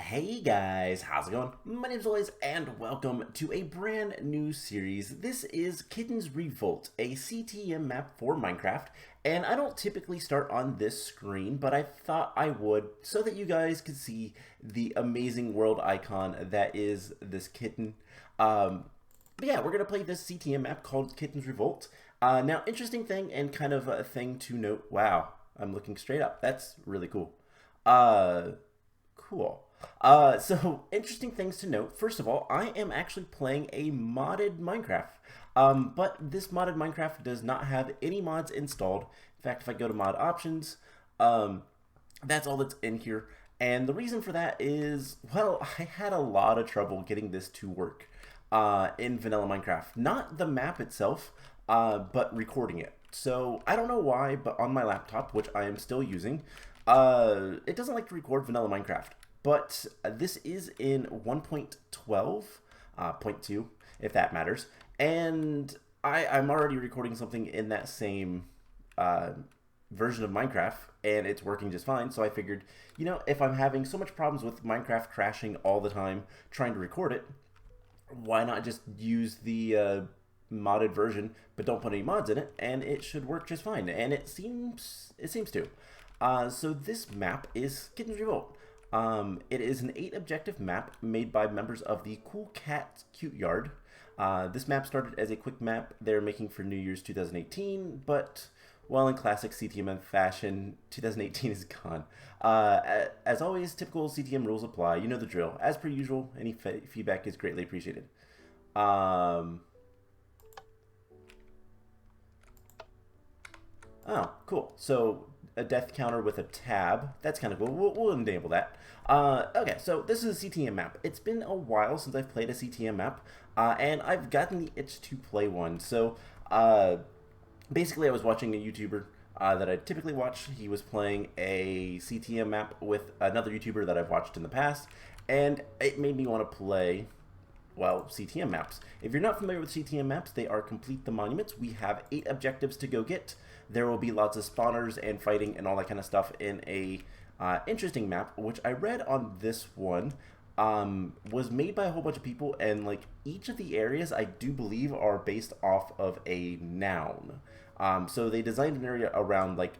Hey guys, how's it going? My name's Lois, and welcome to a brand new series. This is Kitten's Revolt, a CTM map for Minecraft, and I don't typically start on this screen, but I thought I would so that you guys could see the amazing world icon that is this kitten. But yeah, we're gonna play this CTM map called Kitten's Revolt. Now, interesting thing and kind of a thing to note. Wow, I'm looking straight up. That's really cool. Uh, Cool. So interesting things to note. First of all, I am actually playing a modded Minecraft. But this modded Minecraft does not have any mods installed. In fact, if I go to mod options, um, that's all that's in here. And the reason for that is, well, I had a lot of trouble getting this to work in vanilla Minecraft. Not the map itself, but recording it. So I don't know why, but on my laptop, which I am still using, it doesn't like to record vanilla Minecraft. But this is in 1.12.2, if that matters. And I'm already recording something in that same version of Minecraft, and it's working just fine. So I figured, if I'm having so much problems with Minecraft crashing all the time trying to record it, why not just use the modded version, but don't put any mods in it, and it should work just fine. And it seems to. So this map is Kitten's Revolt. It is an 8 objective map made by members of the Cool Cat Cute Yard. This map started as a quick map they're making for New Year's 2018, but while in classic CTM fashion, 2018 is gone. As always, typical CTM rules apply. You know the drill. As per usual, any feedback is greatly appreciated. Oh, cool. So a death counter with a tab. That's kind of cool. We'll enable that. Okay, so this is a CTM map. It's been a while since I've played a CTM map, and I've gotten the itch to play one. So basically, I was watching a YouTuber that I typically watch. He was playing a CTM map with another YouTuber that I've watched in the past, and it made me want to play, well, CTM maps. If you're not familiar with CTM maps, they are complete the monuments. We have 8 objectives to go get. There will be lots of spawners and fighting and all that kind of stuff in a interesting map, which I read on this one was made by a whole bunch of people, and like each of the areas I do believe are based off of a noun. So they designed an area around like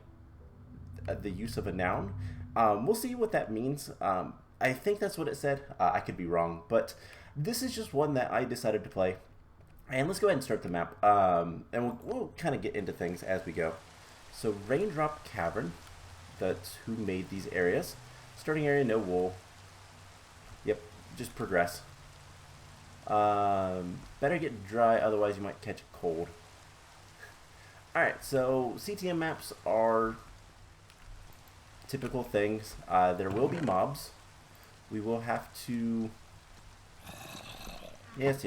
the use of a noun. We'll see what that means. I think that's what it said. I could be wrong, but this is just one that I decided to play. And let's go ahead and start the map, and we'll kind of get into things as we go. So Raindrop Cavern, that's who made these areas. Starting area, no wool. Yep, just progress. Better get dry, otherwise you might catch a cold. Alright, so CTM maps are typical things. There will be mobs. We will have to... Yes.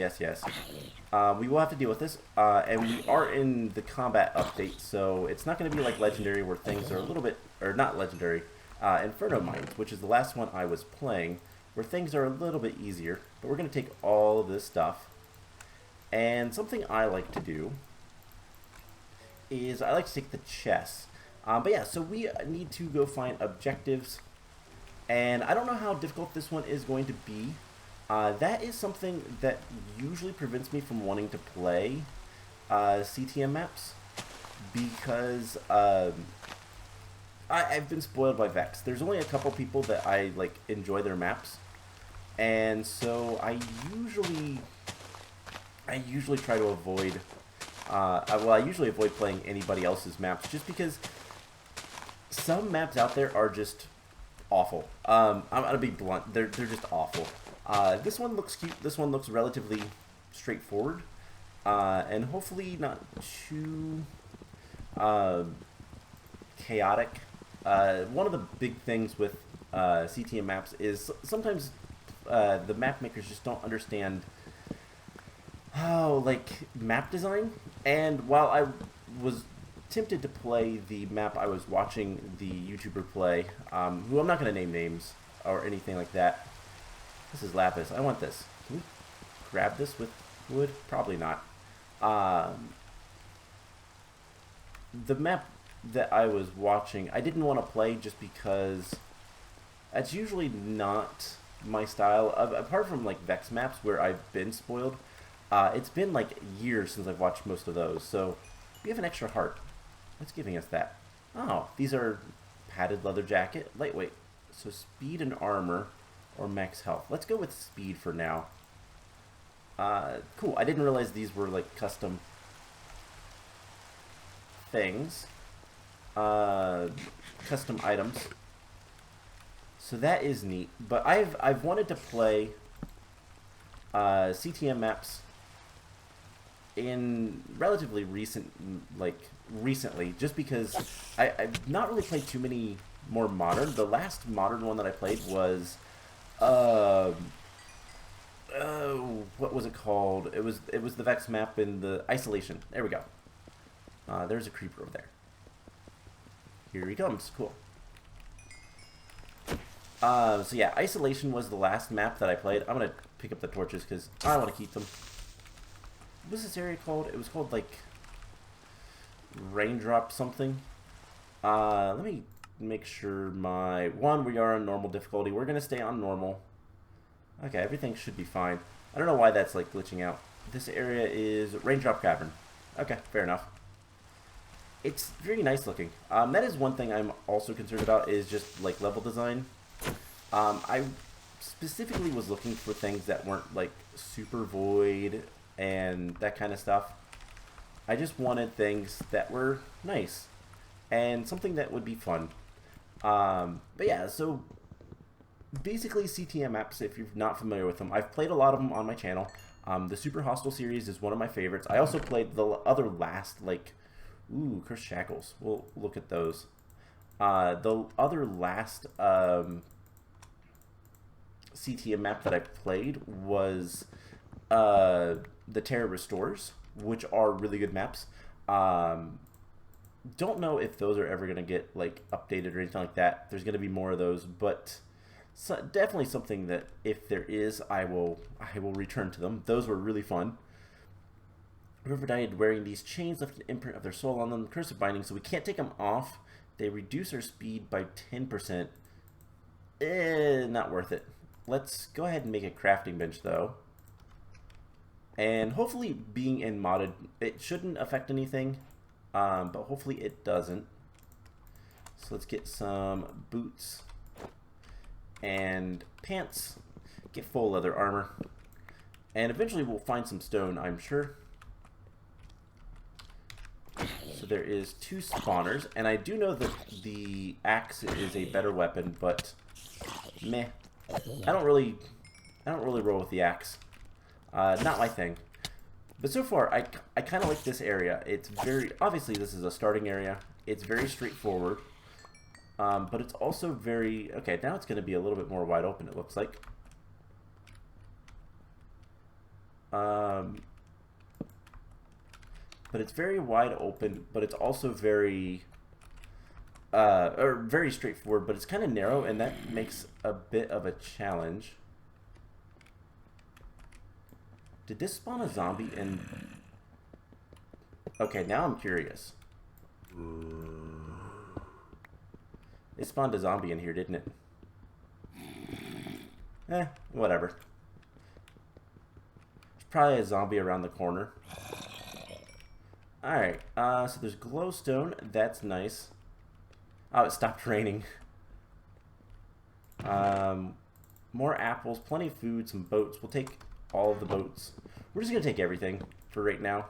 We will have to deal with this, and we are in the combat update, so it's not going to be like Legendary where things are a little bit, or not Legendary, Inferno Mines, which is the last one I was playing, where things are a little bit easier, but we're going to take all of this stuff, and something I like to do is I like to take the chests, but yeah, so we need to go find objectives, and I don't know how difficult this one is going to be. That is something that usually prevents me from wanting to play CTM maps, because I've been spoiled by Vex. There's only a couple people that I like enjoy their maps, and so I usually try to avoid. I usually avoid playing anybody else's maps just because some maps out there are just awful. I'm gonna be blunt. They're just awful. This one looks cute. This one looks relatively straightforward, and hopefully not too chaotic. One of the big things with CTM maps is sometimes the map makers just don't understand how, like, map design. And while I was tempted to play the map I was watching the YouTuber play, who I'm not going to name names or anything like that. This is lapis. I want this. Can we grab this with wood? Probably not. The map that I was watching, I didn't want to play just because that's usually not my style. Apart from like Vex maps where I've been spoiled, it's been like years since I've watched most of those. So we have an extra heart. What's giving us that? Oh, these are padded leather jacket, lightweight. So speed and armor, or max health. Let's go with speed for now. Cool. I didn't realize these were like custom things, custom items. So that is neat. But I've wanted to play CTM maps in relatively recently, just because I've not really played too many more modern. The last modern one that I played was what was it called? It was the Vex map in the Isolation. There we go. There's a creeper over there. Here he comes. Cool. So yeah, Isolation was the last map that I played. I'm gonna pick up the torches because I want to keep them. What was this area called? It was called like Raindrop something. Let me make sure we are on normal difficulty. We're gonna stay on normal. Okay, everything should be fine. I don't know why that's like glitching out. This area is Raindrop Cavern. Okay, fair enough. It's very nice looking. That is one thing I'm also concerned about, is just like level design. I specifically was looking for things that weren't like super void and that kind of stuff. I just wanted things that were nice and something that would be fun. But yeah, so basically CTM maps, if you're not familiar with them, I've played a lot of them on my channel. The Super Hostile series is one of my favorites. I also played the other last, like, ooh, Cursed Shackles. We'll look at those. The other last CTM map that I played was the Terror Restores, which are really good maps. Don't know if those are ever going to get like updated or anything like that. There's going to be more of those, but definitely something that if there is, I will return to them. Those were really fun. Whoever died wearing these chains left an imprint of their soul on them. Curse of binding, so we can't take them off. They reduce our speed by 10%. Not worth it. Let's go ahead and make a crafting bench though. And hopefully being in modded, it shouldn't affect anything. But hopefully it doesn't. So let's get some boots and pants. Get full leather armor. And eventually we'll find some stone, I'm sure. So there is 2 spawners, and I do know that the axe is a better weapon, but meh. I don't really roll with the axe. Not my thing. But so far, I kind of like this area. It's very, obviously this is a starting area. It's very straightforward. But it's also very, okay, now it's going to be a little bit more wide open, it looks like. But it's very wide open, but it's also very, very straightforward, but it's kind of narrow, and that makes a bit of a challenge. Did this spawn a zombie in... Okay, now I'm curious. It spawned a zombie in here, didn't it? Whatever. There's probably a zombie around the corner. Alright, so there's glowstone. That's nice. Oh, it stopped raining. More apples, plenty of food, some boats. We'll take all of the boats. We're just going to take everything for right now.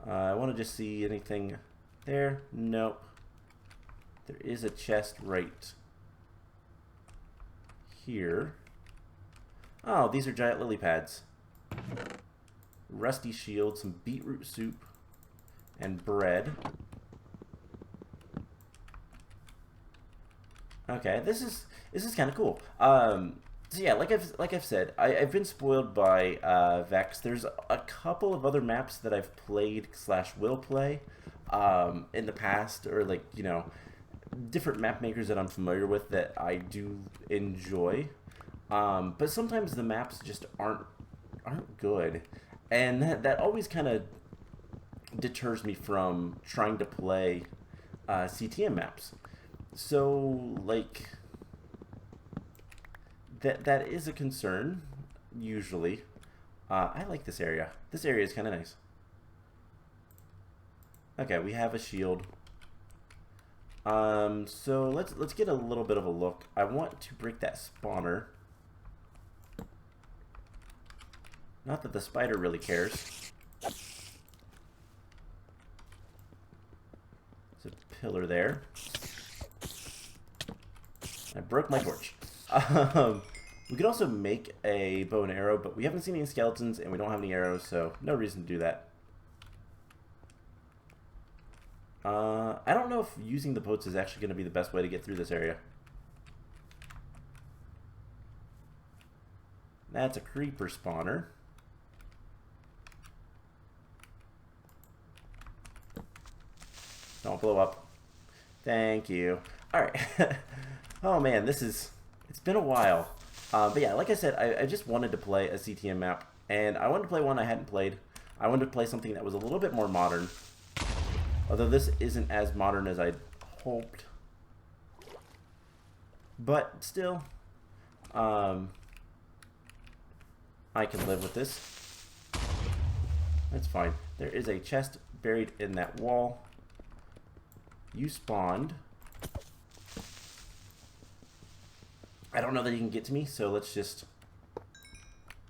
I want to just see anything there. Nope. There is a chest right here. Oh, these are giant lily pads. Rusty shield, some beetroot soup, and bread. Okay, this is kind of cool. So yeah, like I've said, I've been spoiled by Vex. There's a couple of other maps that I've played / will play in the past, or like, you know, different map makers that I'm familiar with that I do enjoy. But sometimes the maps just aren't good. And that always kind of deters me from trying to play CTM maps. So, like, that is a concern, usually. I like this area. This area is kind of nice. Okay, we have a shield. So let's get a little bit of a look. I want to break that spawner. Not that the spider really cares. There's a pillar there. I broke my torch. We could also make a bow and arrow, but we haven't seen any skeletons and we don't have any arrows, so no reason to do that. I don't know if using the boats is actually going to be the best way to get through this area. That's a creeper spawner. Don't blow up. Thank you. Alright. Oh man, it's been a while. But yeah, like I said, I just wanted to play a CTM map, and I wanted to play one I hadn't played. I wanted to play something that was a little bit more modern. Although this isn't as modern as I'd hoped. But still, I can live with this. That's fine. There is a chest buried in that wall. You spawned. I don't know that you can get to me, so let's just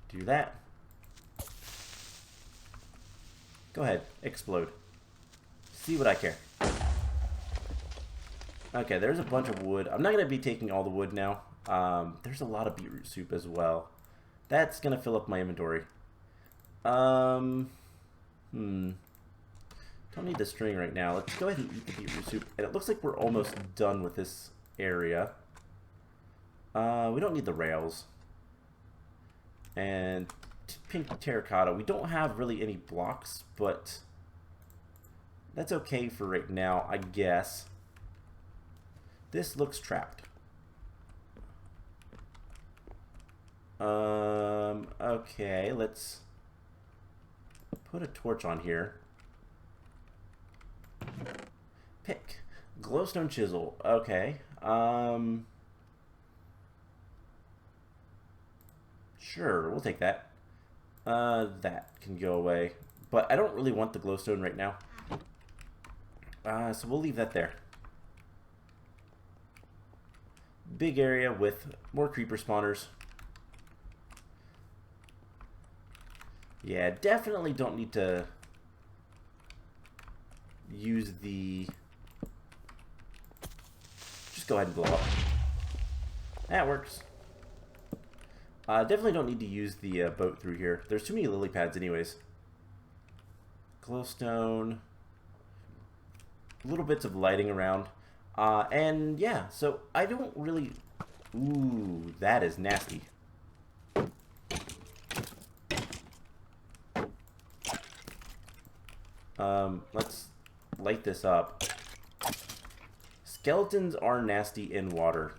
do that. Go ahead, explode. See what I care. Okay, there's a bunch of wood. I'm not going to be taking all the wood now. There's a lot of beetroot soup as well. That's going to fill up my inventory. Don't need the string right now. Let's go ahead and eat the beetroot soup. And it looks like we're almost done with this area. We don't need the rails. And pink terracotta. We don't have really any blocks, but that's okay for right now, I guess. This looks trapped. Okay, let's put a torch on here. Pick. Glowstone chisel. Okay. Sure, we'll take that. That can go away. But I don't really want the glowstone right now. So we'll leave that there. Big area with more creeper spawners. Yeah, definitely don't need to use the... Just go ahead and blow up. That works. Definitely don't need to use the boat through here. There's too many lily pads anyways. Glowstone. Little bits of lighting around. And yeah, so I don't really... Ooh, that is nasty. Let's light this up. Skeletons are nasty in water.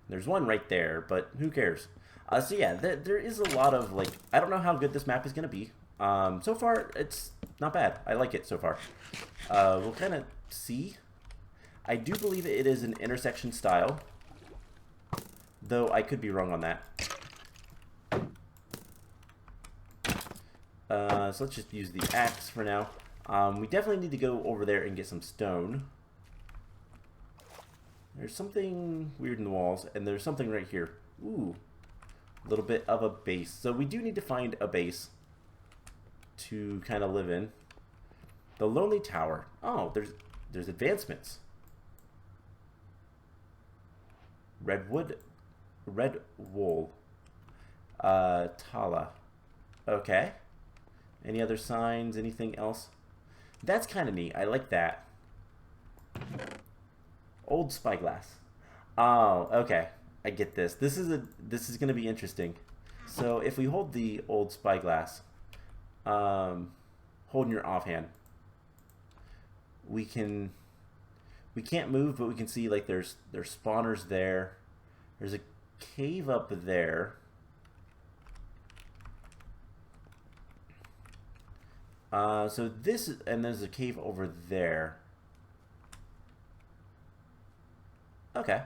There's one right there, but who cares? So yeah, there is a lot of, like, I don't know how good this map is going to be. So far, it's not bad. I like it so far. We'll kind of see. I do believe it is an intersection style, though I could be wrong on that. So let's just use the axe for now. We definitely need to go over there and get some stone. There's something weird in the walls, and there's something right here. Ooh, a little bit of a base. So we do need to find a base to kind of live in. The Lonely Tower. Oh, there's advancements. Redwood, red wool, Tala. Okay. Any other signs? Anything else? That's kind of neat. I like that. Old spyglass. Oh, okay. I get this. This is going to be interesting. So if we hold the old spyglass, holding your offhand, we can't move, but we can see like there's spawners there. There's a cave up there. So this, and there's a cave over there. Okay.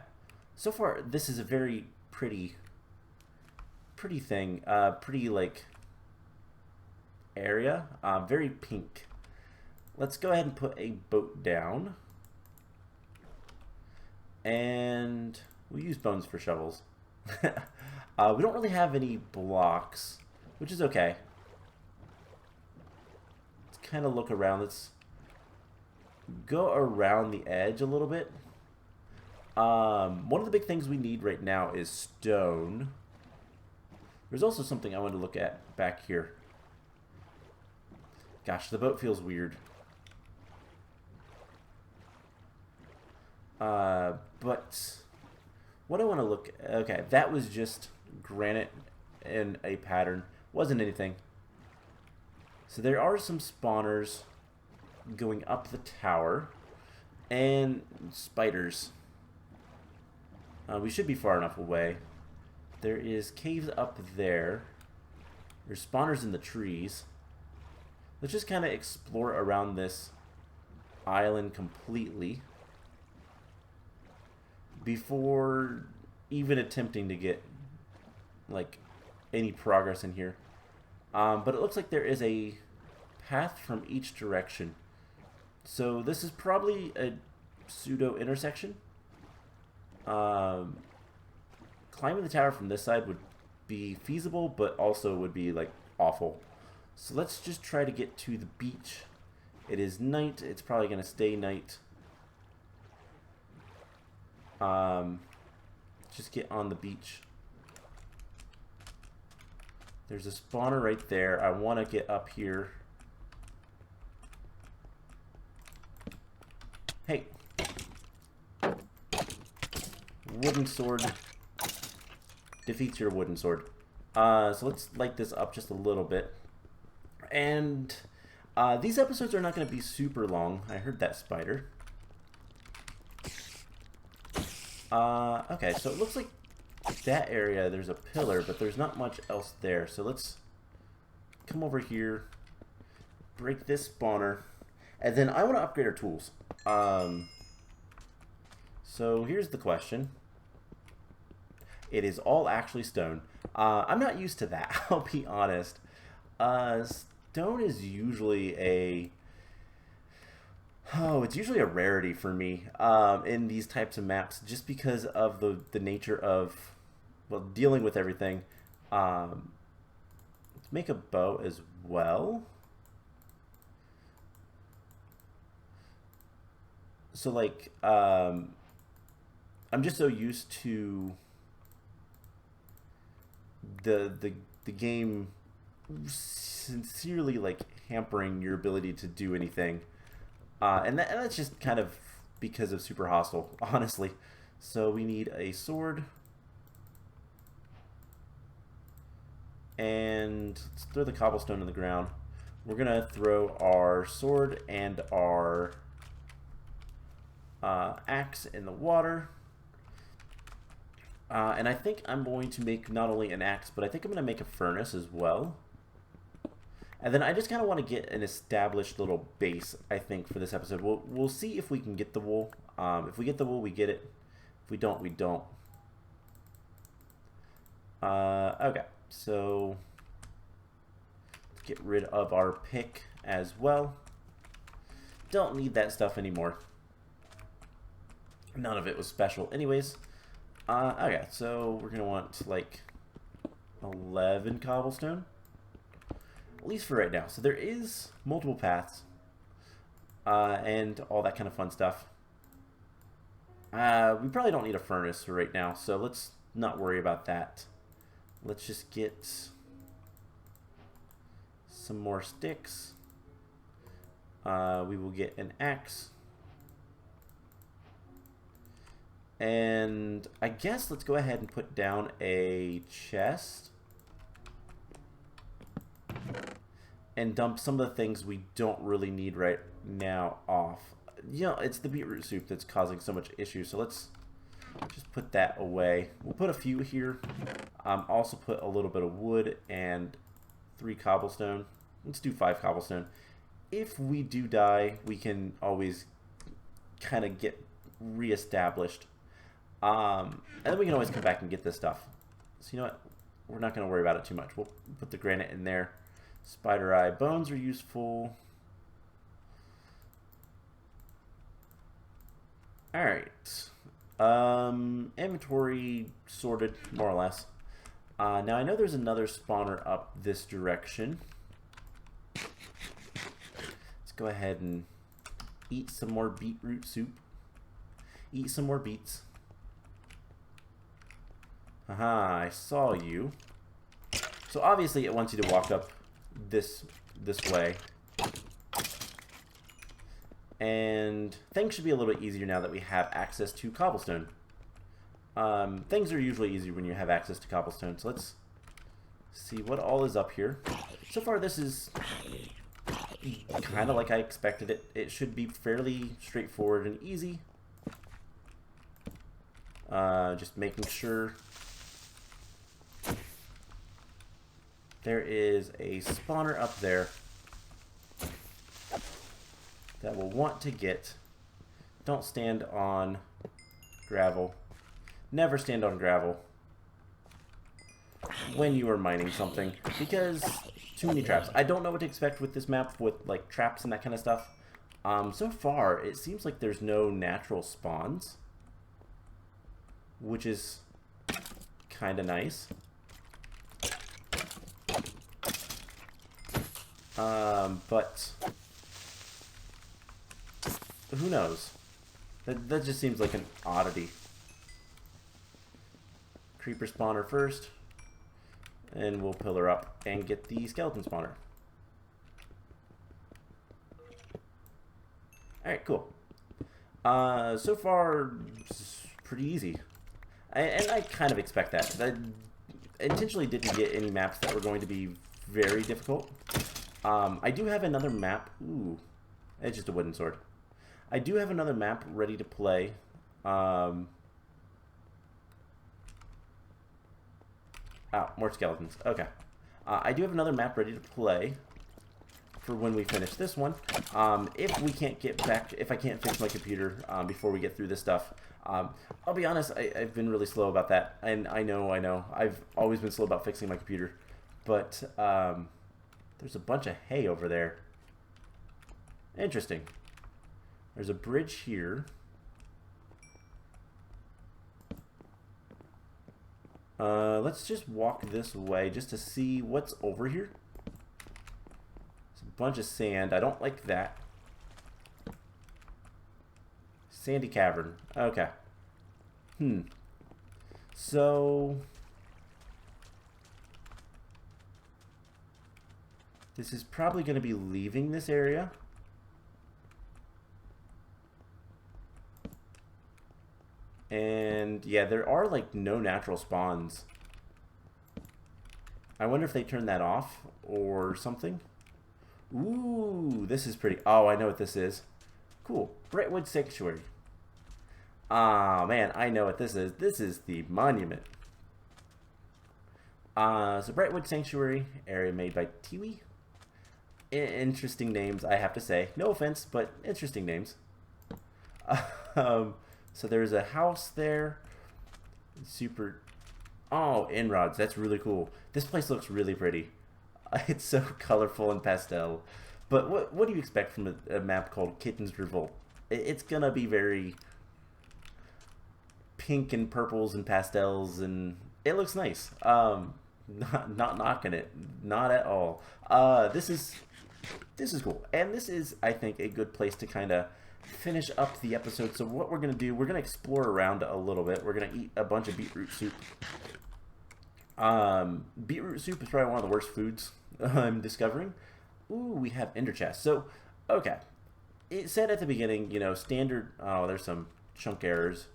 So far, this is a very pretty thing. Pretty, like, area. Very pink. Let's go ahead and put a boat down. And we'll use bones for shovels. We don't really have any blocks, which is okay. Let's kind of look around. Let's go around the edge a little bit. One of the big things we need right now is stone. There's also something I want to look at back here. Gosh, the boat feels weird. But what I want to look at, okay, that was just granite in a pattern. Wasn't anything. So there are some spawners going up the tower and spiders. We should be far enough away. There is caves up there. There's spawners in the trees. Let's just kind of explore around this island completely before even attempting to get like any progress in here. But it looks like there is a path from each direction. So this is probably a pseudo intersection. Climbing the tower from this side would be feasible, but also would be like awful. So let's just try to get to the beach. It is night. It's probably going to stay night. Just get on the beach. There's a spawner right there. I want to get up here. Hey. Wooden sword defeats your wooden sword. So let's light this up just a little bit. And these episodes are not going to be super long. I heard that spider. Okay, so it looks like that area, there's a pillar, but there's not much else there. So let's come over here, break this spawner, and then I want to upgrade our tools. So here's the question. It is all actually stone. I'm not used to that, I'll be honest. Stone is usually it's usually a rarity for me in these types of maps, just because of the nature of, well, dealing with everything. Let's make a bow as well. So like, I'm just so used to the game sincerely like hampering your ability to do anything, and that's just kind of because of Super Hostile, honestly. So we need a sword, and let's throw the cobblestone in the ground. We're gonna throw our sword and our axe in the water. And I think I'm going to make not only an axe, but I think I'm going to make a furnace as well. And then I just kind of want to get an established little base, I think, for this episode. We'll see if we can get the wool. If we get the wool, we get it. If we don't, we don't. Okay, so let's get rid of our pick as well. Don't need that stuff anymore. None of it was special anyways. Okay, so we're going to want like 11 cobblestone. At least for right now. So there is multiple paths. And all that kind of fun stuff. We probably don't need a furnace for right now, so let's not worry about that. Let's just get some more sticks. We will get an axe. And I guess let's go ahead and put down a chest and dump some of the things we don't really need right now off. You know, it's the beetroot soup that's causing so much issue, so let's just put that away. We'll put a few here. Also put a little bit of wood and 3 cobblestone. Let's do 5 cobblestone. If we do die, we can always kind of get reestablished. And then we can always come back and get this stuff. So you know what? We're not going to worry about it too much. We'll put the granite in there. Spider eye bones are useful. Alright. Inventory sorted, more or less. Now I know there's another spawner up this direction. Let's go ahead and eat some more beetroot soup. Eat some more beets. Aha, I saw you. So obviously it wants you to walk up this way. And things should be a little bit easier now that we have access to cobblestone. Things are usually easier when you have access to cobblestone. So let's see what all is up here. So far this is kind of like I expected it. It should be fairly straightforward and easy. Just making sure there is a spawner up there that we'll want to get. Don't stand on gravel. Never stand on gravel when you are mining something, because too many traps. I don't know what to expect with this map with like traps and that kind of stuff. So far it seems like there's no natural spawns, which is kind of nice. But who knows? That just seems like an oddity. Creeper spawner first, and we'll pillar up and get the skeleton spawner. Alright, cool. So far, pretty easy. And I kind of expect that. I intentionally didn't get any maps that were going to be very difficult. I do have another map. Ooh, it's just a wooden sword. I do have another map ready to play. Oh, more skeletons. Okay. I do have another map ready to play for when we finish this one. If we can't get back, if I can't fix my computer before we get through this stuff, I'll be honest, I've been really slow about that. And I know. I've always been slow about fixing my computer. But there's a bunch of hay over there. Interesting. There's a bridge here. Let's just walk this way just to see what's over here. It's a bunch of sand. I don't like that. Sandy cavern. Okay. So this is probably going to be leaving this area. And yeah, there are like no natural spawns. I wonder if they turn that off or something. Ooh, this is pretty. Oh, I know what this is. Cool. Brightwood Sanctuary. Ah, man, I know what this is. This is the monument. So Brightwood Sanctuary, area made by Tiwi. Interesting names, I have to say. No offense, but interesting names. So there's a house there. Super. Oh, inrods. That's really cool. This place looks really pretty. It's so colorful and pastel. But what do you expect from a map called Kitten's Revolt? It's gonna be very pink and purples and pastels, and it looks nice. Not knocking it, not at all. This is cool, and this is, I think, a good place to kind of finish up the episode. So what we're gonna do, we're gonna explore around a little bit. We're gonna eat a bunch of beetroot soup. Beetroot soup is probably one of the worst foods I'm discovering. Ooh, we have ender chest. So okay, it said at the beginning, you know, standard. Oh, there's some chunk errors.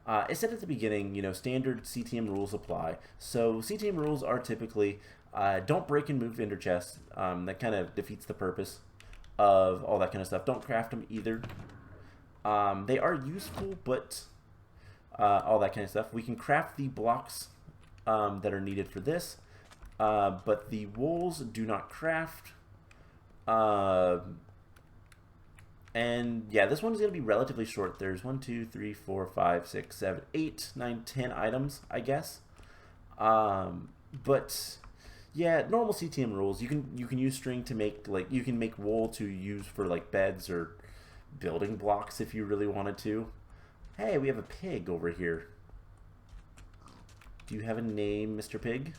It said at the beginning, you know, standard CTM rules apply. So CTM rules are typically don't break and move ender chests. That kind of defeats the purpose of all that kind of stuff. Don't craft them either. They are useful, but all that kind of stuff. We can craft the blocks that are needed for this, but the wools do not craft. And And yeah, this one is going to be relatively short. There's 1, 2, 3, 4, 5, 6, 7, 8, 9, 10 items, I guess. But yeah, normal CTM rules. You can use string to make, like, you can make wool to use for like beds or building blocks if you really wanted to. Hey, we have a pig over here. Do you have a name, Mr. Pig?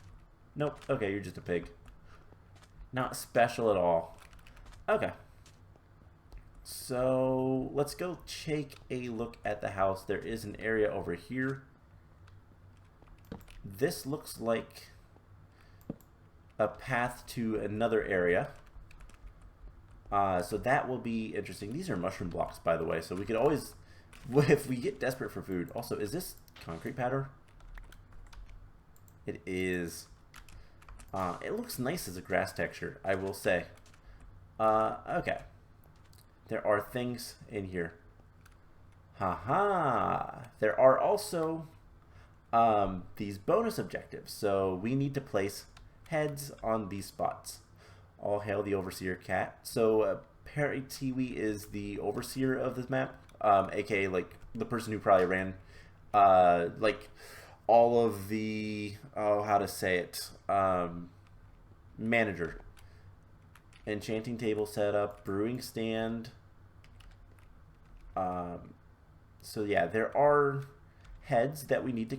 Nope. Okay, you're just a pig. Not special at all. Okay. So let's go take a look at the house. There is an area over here. This looks like a path to another area. So that will be interesting. These are mushroom blocks, by the way, so we could always, if we get desperate for food. Also, is this concrete pattern? It is. It looks nice as a grass texture, I will say. Okay. There are things in here. Haha. There are also these bonus objectives. So we need to place heads on these spots. All hail the Overseer Cat. So Perry Tiwi is the overseer of this map, aka like the person who probably ran like all of the, oh, how to say it, manager. Enchanting table setup, brewing stand. So yeah, there are heads that we need to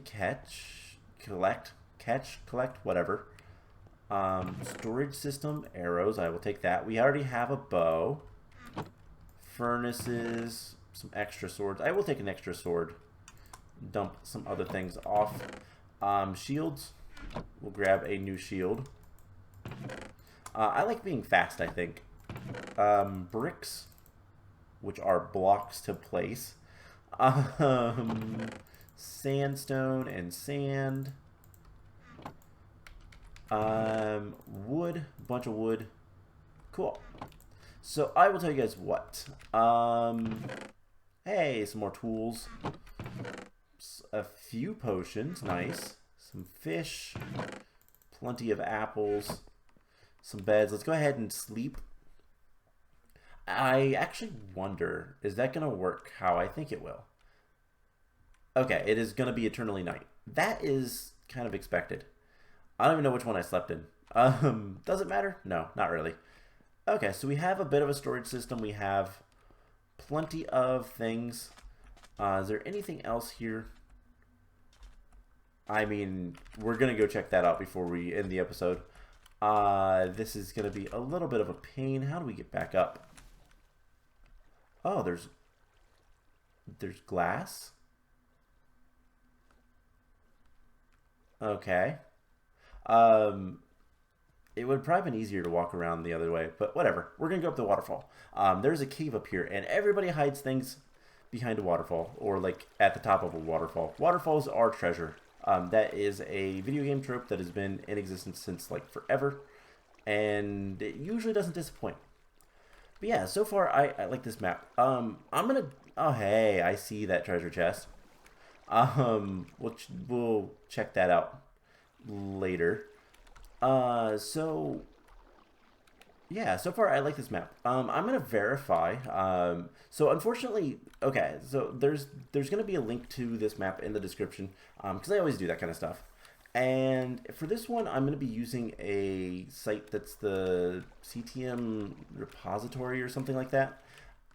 collect, whatever. Storage system, arrows, I will take that. We already have a bow. Furnaces, some extra swords. I will take an extra sword. Dump some other things off. Shields, we'll grab a new shield. I like being fast, I think. Bricks, which are blocks to place. Sandstone and sand. Wood, bunch of wood. Cool. So I will tell you guys what. Hey, some more tools. A few potions, nice. Some fish. Plenty of apples. Some beds. Let's go ahead and sleep. I actually wonder, is that going to work how I think it will? Okay, it is going to be eternally night. That is kind of expected. I don't even know which one I slept in. Does it matter? No, not really. Okay, so we have a bit of a storage system. We have plenty of things. Is there anything else here? I mean, we're going to go check that out before we end the episode. This is going to be a little bit of a pain. How do we get back up? Oh, there's glass. Okay. It would probably been easier to walk around the other way, but whatever. We're gonna go up the waterfall. There's a cave up here, and everybody hides things behind a waterfall, or like at the top of a waterfall. Waterfalls are treasure. That is a video game trope that has been in existence since like forever, and it usually doesn't disappoint. But yeah, so far I like this map. I'm gonna, oh hey, I see that treasure chest. We'll check that out later. So yeah, so far I like this map. I'm gonna verify. So unfortunately, okay, so there's gonna be a link to this map in the description, because I always do that kind of stuff. And for this one, I'm going to be using a site that's the CTM repository or something like that,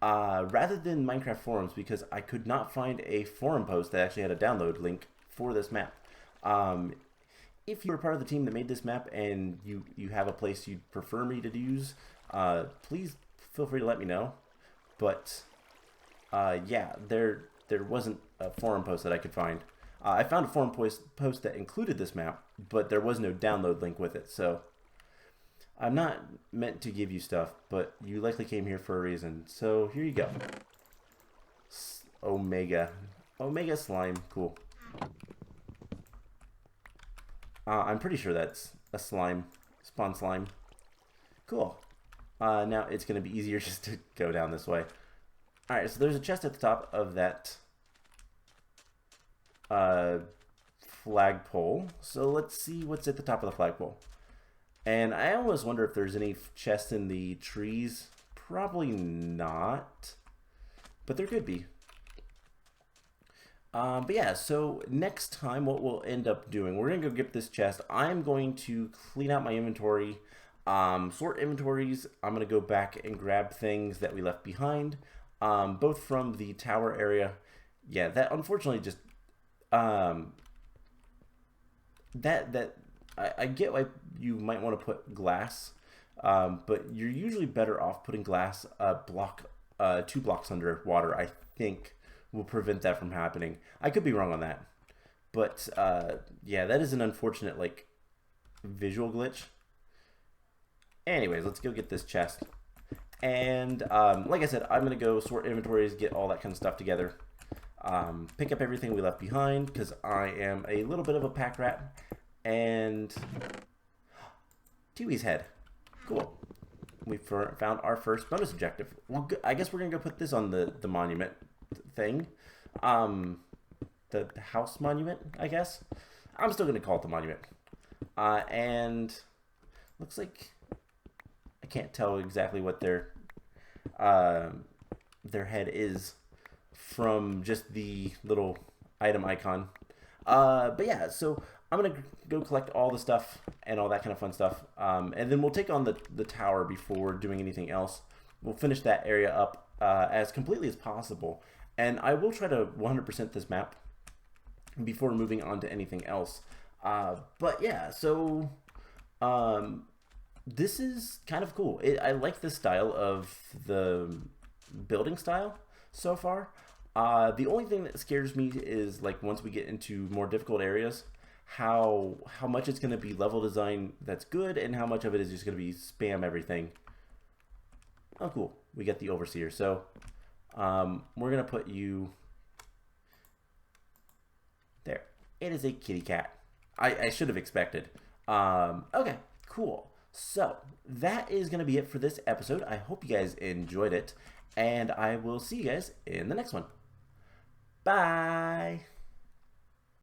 rather than Minecraft forums, because I could not find a forum post that actually had a download link for this map. If you were part of the team that made this map and you have a place you'd prefer me to use, please feel free to let me know. But yeah, there wasn't a forum post that I could find. I found a forum post that included this map, but there was no download link with it. So I'm not meant to give you stuff, but you likely came here for a reason. So here you go. Omega slime, cool. I'm pretty sure that's a slime, spawn slime. Cool. Now it's going to be easier just to go down this way. Alright, so there's a chest at the top of that flagpole. So let's see what's at the top of the flagpole. And I almost wonder if there's any chests in the trees. Probably not. but there could be. But yeah, so next time what we'll end up doing, we're going to go get this chest. I'm going to clean out my inventory, sort inventories. I'm going to go back and grab things that we left behind, both from the tower area. Yeah, that unfortunately just, I get why you might want to put glass, but you're usually better off putting glass block, 2 blocks under water, I think, will prevent that from happening. I could be wrong on that, but yeah, that is an unfortunate like visual glitch. Anyways, let's go get this chest, and like I said, I'm gonna go sort inventories, get all that kind of stuff together, pick up everything we left behind because I am a little bit of a pack rat. And Tiwi's head, cool. We found our first bonus objective. I guess we're gonna go put this on the monument thing, the house monument, I guess. I'm still gonna call it the monument. And looks like I can't tell exactly what their head is from just the little item icon. But yeah, so I'm gonna go collect all the stuff and all that kind of fun stuff, and then we'll take on the tower before doing anything else. We'll finish that area up as completely as possible, and I will try to 100% this map before moving on to anything else. But yeah, so this is kind of cool. I like the style of the building style so far. The only thing that scares me is like once we get into more difficult areas, how much it's going to be level design that's good and how much of it is just going to be spam everything. Oh cool, we get the overseer. So we're going to put you there. It is a kitty cat. I should have expected. Okay, cool. So that is going to be it for this episode. I hope you guys enjoyed it, and I will see you guys in the next one. Bye.